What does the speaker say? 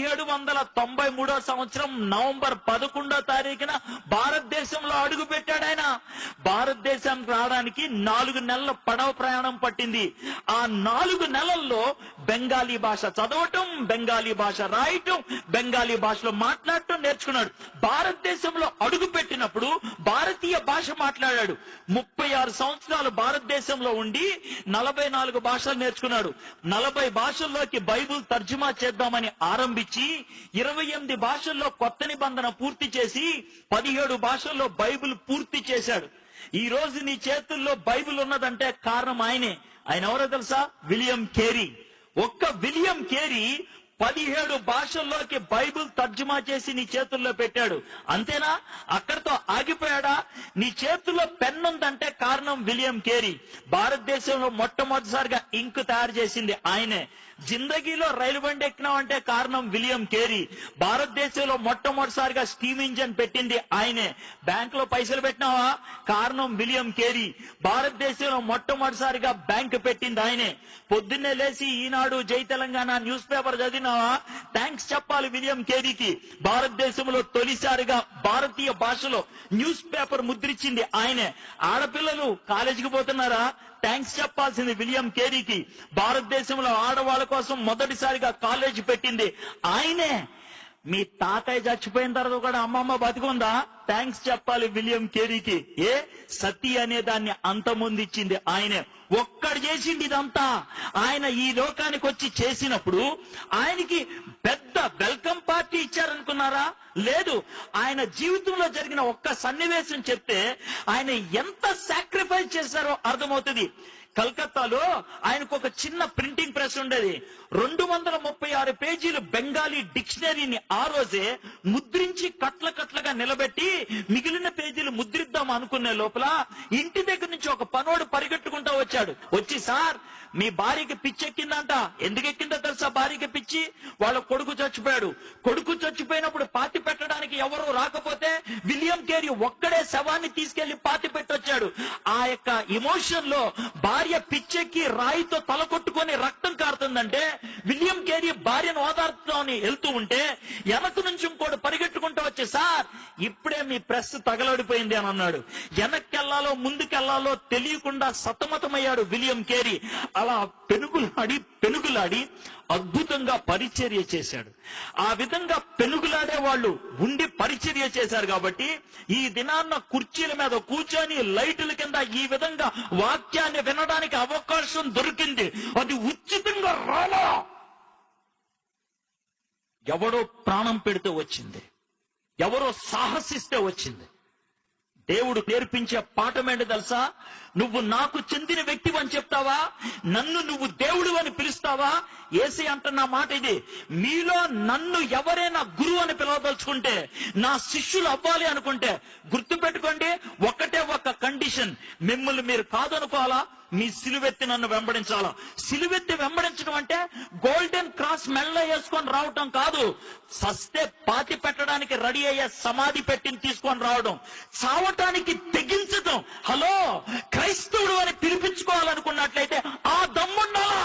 1793 సంవత్సరం నవంబర్ 11వ తారీఖున భారతదేశంలో అడుగు పెట్టాడు ఆయన. భారతదేశానికి రావడానికి 4 నెలల పడవ ప్రయాణం పట్టింది. ఆ 4 నెలల్లో బెంగాలీ భాష చదవటం, బెంగాలీ భాష రాయటం, బెంగాలీ భాషలో మాట్లాడటం నేర్చుకున్నాడు. భారతదేశంలో అడుగు పెట్టినప్పుడు భారతీయ భాష మాట్లాడాడు. 36 సంవత్సరాలు భారతదేశంలో ఉండి 44 భాషలు నేర్చుకున్నాడు. 40 భాషల్లోకి బైబిల్ తర్జుమా చేద్దామని ఆరంభించి 28 భాషల్లో కొత్త నిబంధన పూర్తి చేసి 17 భాషల్లో బైబిల్ పూర్తి చేశాడు. ఈ రోజు నీ చేతుల్లో బైబిల్ ఉన్నదంటే కారణం ఆయనే. ఆయన ఎవరో తెలుసా? William Carey. ఒక్క విలియం కేరీ 17 భాషల్లోకి బైబిల్ తర్జుమా చేసి నీ చేతుల్లో పెట్టాడు. అంతేనా? అక్కడితో ఆగిపోయాడా? నీ చేతుల్లో పెన్ ఉందంటే కారణం విలియం కేరీ. భారతదేశంలో మొట్టమొదటిసారిగా ఇంక్ తయారు చేసింది ఆయనే. జిందగీలో రైలు బండి ఎక్కినావంటే కారణం విలియం కేరీ. భారతదేశంలో మొట్టమొదటిసారిగా స్టీమ్ ఇంజన్ పెట్టింది ఆయనే. బ్యాంక్ లో పైసలు పెట్టినావా? కారణం విలియం కేరీ. భారతదేశంలో మొట్టమొదటిసారిగా బ్యాంక్ పెట్టింది ఆయనే. పొద్దున్నే లేచి ఈనాడు, జై తెలంగాణ న్యూస్ పేపర్ చదివినావా? థ్యాంక్స్ చెప్పాలి విలియం కేరీకి. భారతదేశంలో తొలిసారిగా భారతీయ భాషలో న్యూస్ పేపర్ ముద్రించింది ఆయనే. ఆడపిల్లలు కాలేజీకి పోతున్నారా? థ్యాంక్స్ చెప్పాల్సింది విలియం కేరీకి. భారతదేశంలో ఆడవాళ్ళ కోసం మొదటిసారిగా కాలేజీ పెట్టింది ఆయనే. మీ తాతయ్య చచ్చిపోయిన తర్వాత కూడా అమ్మమ్మ బతికుందా? థ్యాంక్స్ చెప్పాలి విలియం కేరీకి. సతీ అనే దాన్ని అంతమొందిచ్చింది ఆయనే. ఒక్కడు చేసింది ఇదంతా. ఆయన ఈ లోకానికి వచ్చి చేసినప్పుడు ఆయనకి పెద్ద వెల్కమ్ పార్టీ ఇచ్చారనుకున్నారా? లేదు. ఆయన జీవితంలో జరిగిన ఒక్క సన్నివేశం చెప్తే ఆయన ఎంత సాక్రిఫైస్ చేశారో అర్థమవుతుంది. కలకత్తాలో ఆయనకు ఒక చిన్న ప్రింటింగ్ ప్రెస్ ఉండేది. 236 పేజీలు బెంగాలీ డిక్షనరీని ఆ రోజే ముద్రించి కట్లగా నిలబెట్టి మిగిలిన పేజీలు ముద్రిద్దాం అనుకునే లోపల ఇంటి దగ్గర నుంచి ఒక పనోడు పరిగెట్టుకుంటా వచ్చాడు. వచ్చి, సార్ మీ భార్యకి పిచ్చి ఎక్కిందంట. ఎందుకు ఎక్కిందో తెలుసా? భార్యకి పిచ్చి. వాళ్ళ కొడుకు చచ్చిపోయాడు. కొడుకు చచ్చిపోయినప్పుడు పాతి పెట్టడానికి ఎవరు రాకపోతే విలియం కేరీ ఒక్కడే శవాన్ని తీసుకెళ్లి పాతి పెట్టొచ్చాడు. ఆ యొక్క ఎమోషన్ లో భార్య పిచ్చెక్కి రాయితో తల కొట్టుకొని రక్తం కారుతుందంటే విలియం కేరీ భార్యను ఓదార్చుతామని వెళ్తూ ఉంటే వెనక నుంచి ఇంకోటి పరిగెట్టుకుంటూ వచ్చి, సార్ ఇప్పుడే మీ ప్రెస్ తగలడిపోయింది అని అన్నాడు. వెనక్కెళ్లాలో ముందుకెళ్లాలో తెలియకుండా సతమతమయ్యాడు విలియం కేరీ. అలా పెనుగులాడి అద్భుతంగా పరిచర్య చేశాడు. ఆ విధంగా పెనుగులాడే వాళ్ళు ఉండి పరిచర్య చేశారు కాబట్టి ఈ దినాన్న కుర్చీల మీద కూర్చొని లైటుల కింద ఈ విధంగా వాక్యాన్ని వినడానికి అవకాశం దొరికింది. అది ఉచితంగా రాలా. ఎవడో ప్రాణం పెడితే వచ్చింది, ఎవరో సాహసిస్తే వచ్చింది. దేవుడు నేర్పించే పాఠం ఏంటి తెలుసా? నువ్వు నాకు చెందిన వ్యక్తి అని చెప్తావా? నన్ను నువ్వు దేవుడు అని పిలుస్తావా? యేసే అంటున్న మాట ఇది. మీలో నన్ను ఎవరైనా గురువు అని పిలవదలుచుకుంటే, నా శిష్యులు అవ్వాలి అనుకుంటే గుర్తుపెట్టుకోండి, ఒకటే ఒక కండిషన్. మిమ్మల్ని మీరు కాదనుకోవాలా? మీ సిలువెత్తి నన్ను వెంబడించాలా? సిలువెత్తి వెంబడించడం అంటే గోల్డెన్ క్రాస్ మెడలో వేసుకొని రావటం కాదు. సస్తే పాతి పెట్టడానికి రెడీ అయ్యే సమాధి పెట్టిని తీసుకొని రావడం, చావటానికి తెగించటం. హలో, క్రైస్తవుడు అని పిలిపించుకోవాలనుకున్నట్లయితే ఆ దమ్ముండాలా?